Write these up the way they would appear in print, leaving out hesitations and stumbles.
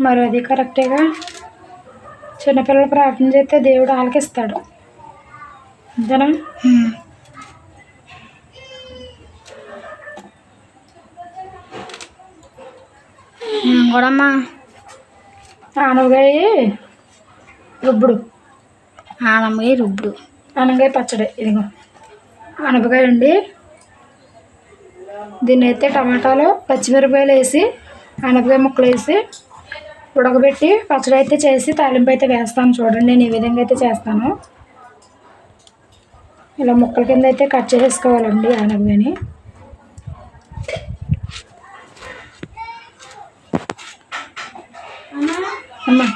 మరి అది కరెక్టేగా. చిన్నపిల్లలు ప్రార్థన చేస్తే దేవుడు ఆలకిస్తాడు అంతేనా. కూడా అమ్మా ఆనపకాయ రుబ్బుడు, ఆనపకాయ పచ్చడి. ఇదిగో ఆనపకాయ అండి. దీన్ని అయితే టమాటాలు పచ్చిమిరపకాయలు వేసి ఆనపకాయ ముక్కలు వేసి ఉడకబెట్టి పచ్చడి అయితే చేసి తాలింపు అయితే వేస్తాను. చూడండి నేను ఈ విధంగా అయితే చేస్తాను. ఇలా ముక్కల కింద అయితే కట్ చేసుకోవాలండి ఆనపకాయని. అమ్మా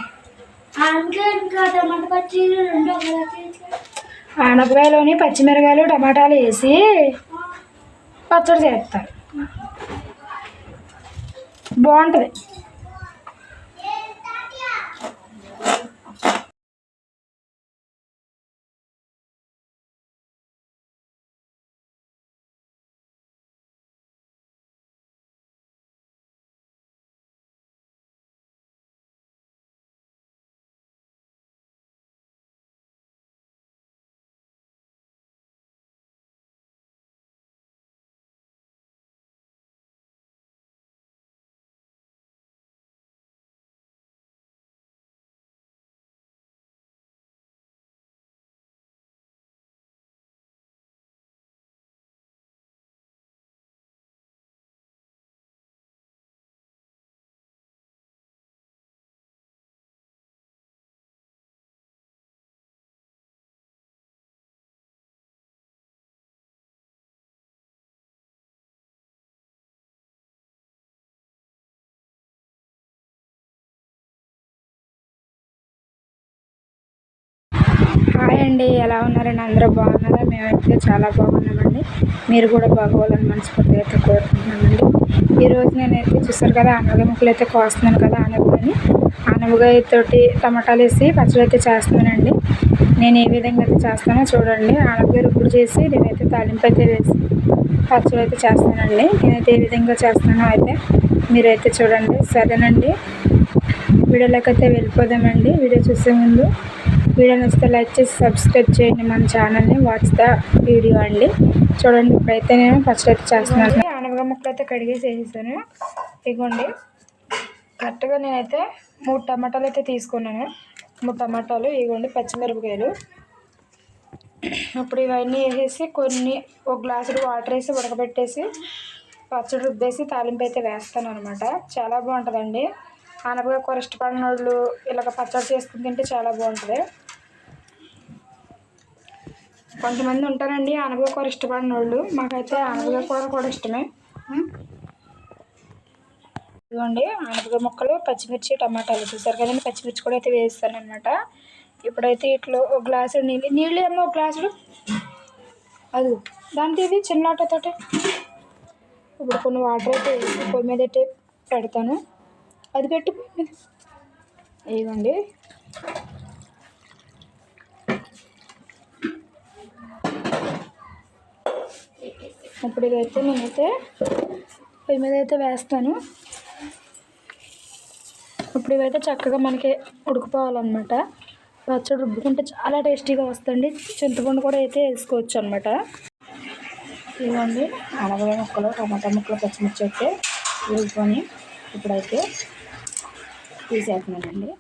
ఆనపకాయలోని పచ్చిమిరకాయలు టమాటాలు వేసి పచ్చడి చేస్తారు, బాగుంటుంది. హాయ్ అండి, ఎలా ఉన్నారండి? అందరూ బాగున్నారా? మేమైతే చాలా బాగున్నామండి. మీరు కూడా బాగోవాలని మనస్ఫూర్తిగా అయితే కోరుకుంటున్నామండి. ఈరోజు నేనైతే చూసారు కదా ఆనపకాయ ముక్కలు అయితే కోస్తున్నాను కదా. ఆనపకాయతోటి టమాటాలు వేసి పచ్చడి అయితే చేస్తున్నానండి. నేను ఏ విధంగా అయితే చేస్తానో చూడండి. ఆనపకాయ రుబ్బుడు చేసి నేనైతే తాలింపు అయితే వేసి పచ్చడి అయితే చేస్తానండి. నేనైతే ఏ విధంగా చేస్తానో అయితే మీరైతే చూడండి. సరేనండి, వీడియోలోకి అయితే వెళ్ళిపోదామండి. వీడియో చూసే ముందు వీడియో నచ్చితే లైక్ చేసి సబ్స్క్రైబ్ చేయండి మన ఛానల్ని. వాచ్ ద వీడియో అండి. చూడండి, ఇప్పుడైతే నేను పచ్చడి అయితే చేస్తున్నాను. ఆనపకాయ ముక్కలు అయితే కడిగేసి వేసేసాను. ఇదిగోండి, కరెక్ట్గా నేనైతే 3 టమాటాలు అయితే తీసుకున్నాను. 3 టమాటాలు, ఇదిగోండి పచ్చిమిరపకాయలు. ఇప్పుడు ఇవన్నీ వేసేసి ఒక గ్లాసుడు వాటర్ వేసి ఉడకబెట్టేసి పచ్చడి రుబ్బేసి తాలింపు అయితే వేస్తాను అనమాట. చాలా బాగుంటుందండి. ఆనపకాయ కూర ఇష్టపడిన వాళ్ళు ఇలాగ పచ్చడి చేసుకుని తింటే చాలా బాగుంటుంది. కొంతమంది ఉంటారండి ఆనపకాయ కూర ఇష్టపడిన వాళ్ళు. మాకైతే ఆనపకాయ కూర కూడా ఇష్టమే. ఇదిగోండి ఆనపకాయ ముక్కలు, పచ్చిమిర్చి, టమాటాలు చూసారు కదండి. పచ్చిమిర్చి కూడా అయితే వేస్తాను అనమాట. ఇప్పుడైతే ఇట్లో ఒక గ్లాసుడు నీళ్ళు ఏమో ఒక గ్లాసుడు అది దాంట్లో ఇది చిన్న ఆటతోటి. ఇప్పుడు కొన్ని వాటర్ అయితే వేసి పొయ్యి మీద అయితే పెడతాను. అది పెట్టి పొయ్యి మీద ఇదిగోండి. ఇప్పుడు ఇదైతే నేనైతే పొయ్యి మీద అయితే వేస్తాను. ఇప్పుడు ఇవైతే చక్కగా మనకి ఉడికిపోవాలన్నమాట. పచ్చడి రుబ్బుకుంటే చాలా టేస్టీగా వస్తుంది. చింతపండు కూడా అయితే వేసుకోవచ్చు అనమాట. ఇదిగోండి ఆనపకాయ ముక్కలు, టమాటా ముక్కలు, పచ్చిమిర్చి అయితే వేసుకొని ఇప్పుడైతే తీసేస్తున్నానండి.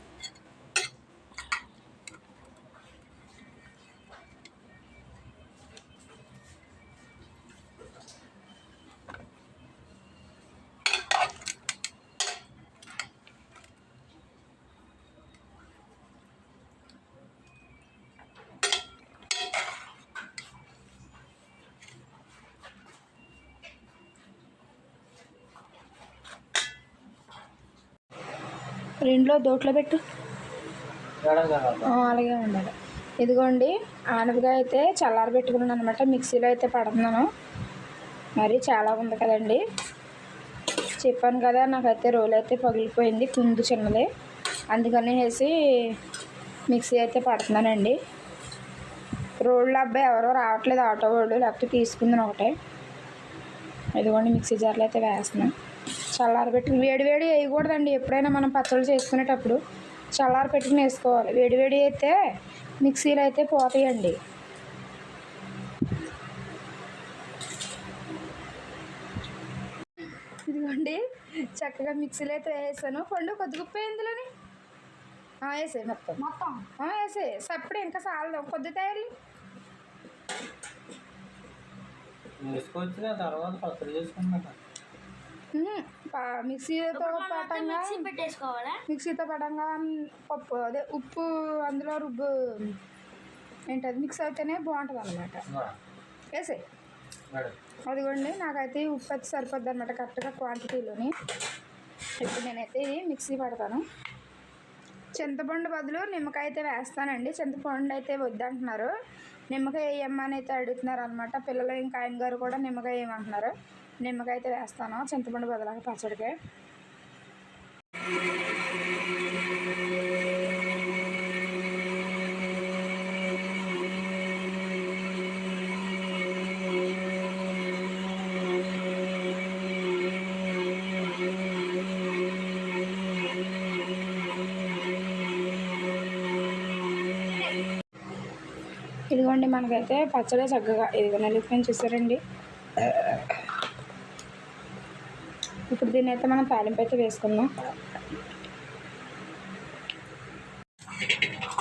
రెండులో దోట్లో పెట్టు, అలాగే ఉండాలి. ఇదిగోండి ఆనపకాయ అయితే చల్లారి పెట్టుకున్నాను అనమాట. మిక్సీలో అయితే పడుతున్నాను. మరి చాలా ఉంది కదండి. చెప్పాను కదా నాకైతే రోలు అయితే పగిలిపోయింది, కుందు చిన్నది. అందుకని వేసి మిక్సీ అయితే పడుతున్నానండి. రోడ్ల అబ్బాయి ఎవరో రావట్లేదు, ఆటో వాళ్ళు, లేకపోతే తీసుకుందని ఒకటే. ఇదిగోండి మిక్సీ జార్లో అయితే వేస్తున్నాను. చల్లారబెట్టి వేడి వేడి వేయకూడదండి. ఎప్పుడైనా మనం పచ్చళ్ళు చేసుకునేటప్పుడు చల్లారి పెట్టుకుని వేసుకోవాలి. వేడి వేడి అయితే మిక్సీలో అయితే పోతాయండి. ఇదిగోండి చక్కగా మిక్సీలో అయితే వేసాను. పండు కొద్దిగా ఉప్పు ఇందులోని వేసాయి మొత్తం మొత్తం వేసాయి. సప్పుడు ఇంకా చాలదు, కొద్ది తయారు వేసుకోవచ్చు తర్వాత పచ్చడి చేసుకున్నాక మిక్సీతో పటంగా మిక్సీ పెట్టేసుకోవాలా? మిక్సీతో పటంగా పప్పు అదే ఉప్పు అందులో రుబ్బు ఏంటది మిక్స్ అయితేనే బాగుంటుంది అనమాట. వేసాయి అదిగోండి. నాకైతే ఉప్పు అయితే సరిపోద్ది అనమాట కరెక్ట్గా క్వాంటిటీలోని. ఇప్పుడు నేనైతే ఇది మిక్సీ పడతాను. చింతపండు బదులు నిమ్మకాయ అయితే వేస్తానండి. చింతపండు అయితే వద్దంటున్నారు, నిమ్మకాయ వేయమ్మని అయితే అడుగుతున్నారు అనమాట పిల్లలు. ఇంకా ఆయన గారు కూడా నిమ్మకాయ వేయమంటున్నారు. నిమ్మకాయ అయితే వేస్తాను చింతపండు బదులు పచ్చడికి. ఇదిగోండి మనకైతే పచ్చడి చక్కగా ఇదిగో నలిపిని చూసారండి. ఇప్పుడు దీన్ని అయితే మనం తాలింపు అయితే వేసుకుందాం.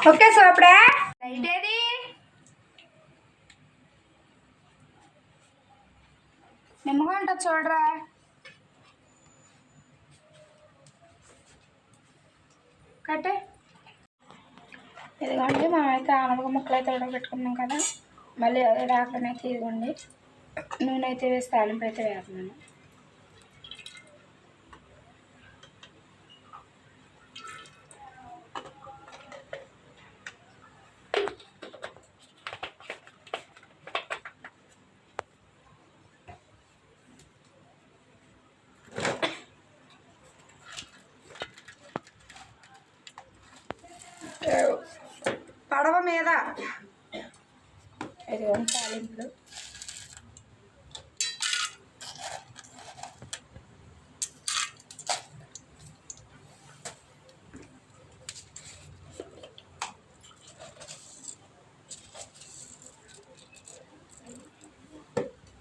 ఓకే సో అప్పుడే ఏది నిమ్మగా ఉంటుంది చూడరా. కట్టే ఇదిగోండి మనమైతే ఆనపకాయ ముక్కలు అయితే ఉడకబెట్టుకున్నాం కదా. మళ్ళీ అదే రాకనైతే ఇదిగోండి నూనె అయితే వేసి తాలింపు అయితే వేస్తున్నాను. పడవ మీద ఇదిగోండి తాలింపులు.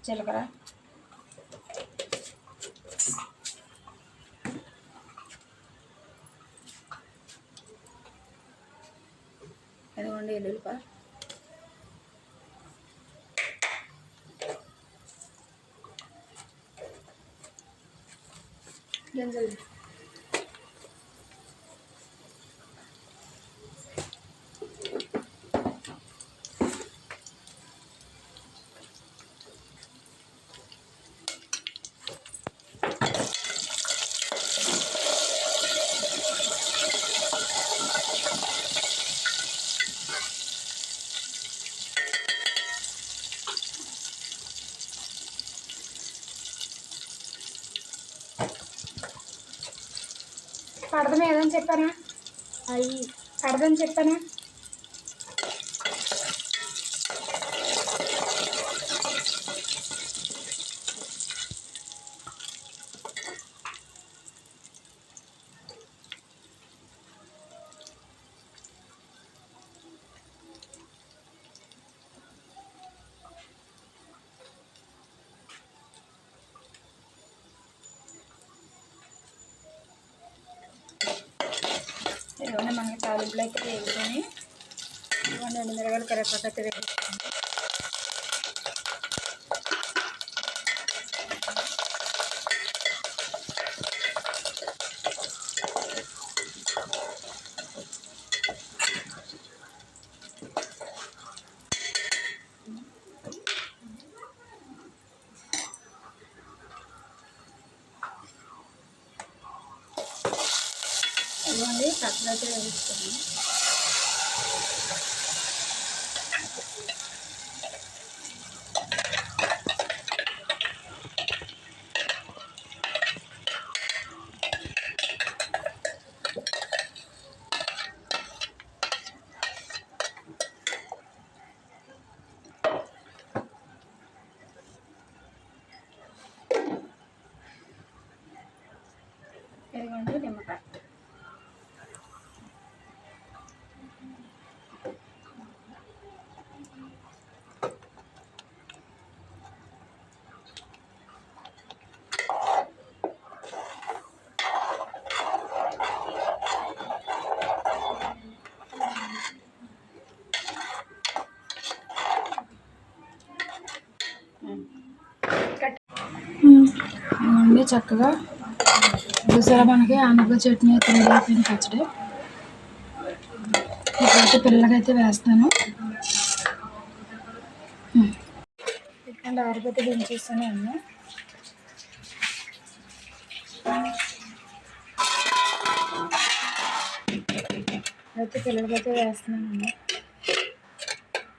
జీలకర్ర, ఇదిగోండి ఎల్లుల్లిపాయ, గింజలు, పడదని ఏదని చెప్పానా? అవి పడదని చెప్పానా? ఇవన్నీ మనకి తాలింపులు అయితే వేసుకొని ఇవన్నీ 2 మిరగాయలు కరివేపాకు అయితే వేసుకుంటాం. ఇవ్వండి పచ్చడి అయితే వేసుకున్నాం. అండి చక్కగా చూసారా మనకి ఆనపకాయ చట్నీ అయితే రెడీ అయిపోయింది పచ్చడి. ఇప్పుడైతే పిల్లలకైతే వేస్తాను. ఇక్కడ ఆరిపోతే దించేస్తాను అన్న. అయితే పిల్లలకైతే వేస్తున్నాను అన్న.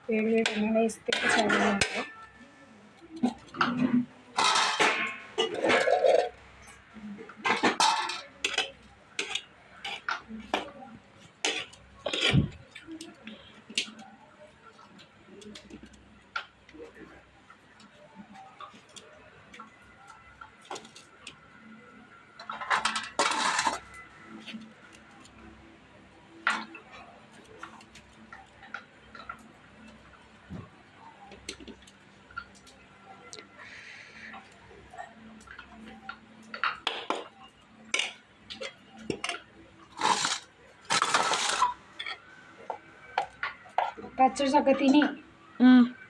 వేడి వేడి అన్నం వేస్తే చాలా బాగుంటుంది. పచ్చడి చక్కగా తిని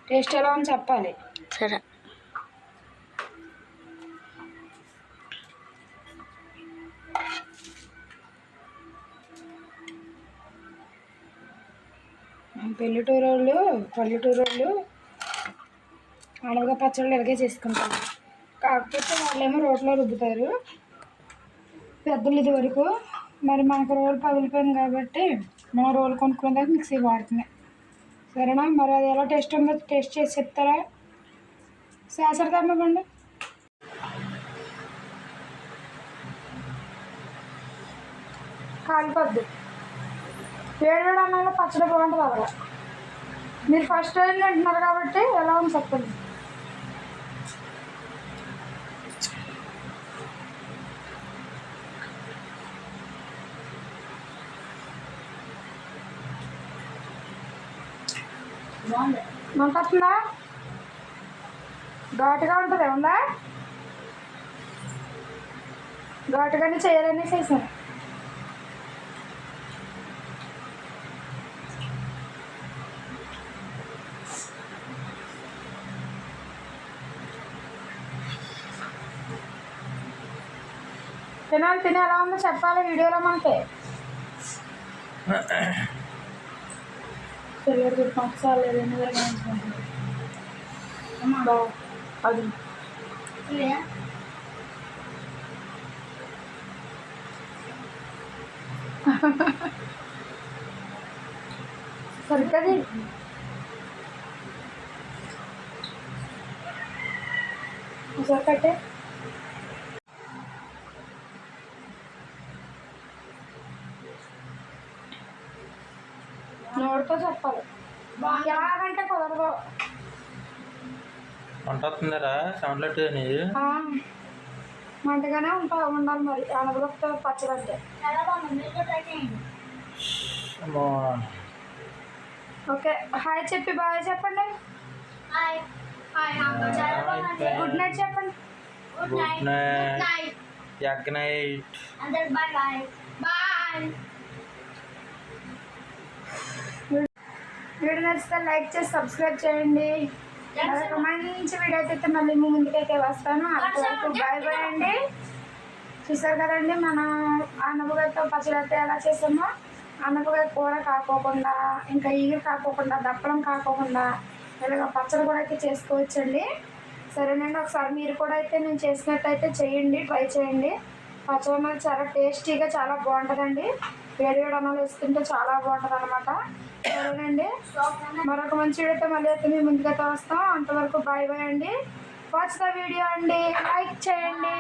టేస్ట్ ఎలా అని చెప్పాలి. సరే. పల్లెటూరు వాళ్ళు ఆనపకాయ పచ్చళ్ళు ఇలాగే చేసుకుంటారు. కాకపోతే వాళ్ళేమో రోట్లో రుబ్బుతారు పెద్దలు ఇది వరకు. మరి మనకు రోలు పగిలిపోయింది కాబట్టి మనం రోలు కొనుక్కునే దాకా మిక్సీ వాడుతున్నాయి. సరేనా? మరి అది ఎలా టేస్ట్ ఉందో టేస్ట్ చేసి చెప్తారా? శాసరదమ్మబండి కాలిపోద్దు. వేడి అన్నంలో పచ్చడి బాగుంటుంది. అలా మీరు ఫస్ట్ టైం తింటున్నారు కాబట్టి ఎలా ఉంది చెప్పండి. మంటుందా? ఘాటుగా ఉంటుంది. ఏముందా? ఘాటుగానే చేయాలని చేశాను. తిని ఎలా ఉందో చెప్పాలి వీడియోలో మనకి. పిల్లలు పంచాలి అది సరికది కట్టే నోటితో చెప్పాలి. ఎలాగంటే కుదరదు. వంట వస్తుందరా సౌండ్లెట్ మంటగానే ఉండాలి మరి ఆనపకాయ పచ్చడి అంటే. ఓకే హాయ్ చెప్పి బాయ్ చెప్పండి. గుడ్ నైట్ చెప్పండి. Good night. Good night. Video నచ్చితే లైక్ చేసి సబ్స్క్రైబ్ చేయండి. మరొక మంచి వీడియో అయితే మళ్ళీ మీ ముందుకైతే వస్తాను. అంతవరకు బాయ్ బాయ్ అండి. చూసారు కదండి మన ఆనపకాయతో పచ్చడి అయితే ఎలా చేసామో. ఆనపకాయ కూర కాకోకుండా, ఇంకా ఈగలు కాకోకుండా, దప్పలం కాకోకుండా ఇలాగ పచ్చడి కూడా అయితే చేసుకోవచ్చండి. సరేనండి, ఒకసారి మీరు కూడా అయితే నేను చేసినట్టయితే చేయండి, ట్రై చేయండి. పచ్చడి అనేది చాలా టేస్టీగా చాలా బాగుంటుందండి. వేడి వేడి అన్నం వేసుకుంటే చాలా బాగుంటుంది అనమాట. సరేనండి, మరొక మంచి వీడియోతో మళ్ళీ అయితే మేము ముందుకైతే వస్తాం. అంతవరకు బాయ్ బాయ్ అండి. వాచ్ ద వీడియో అండి, లైక్ చేయండి.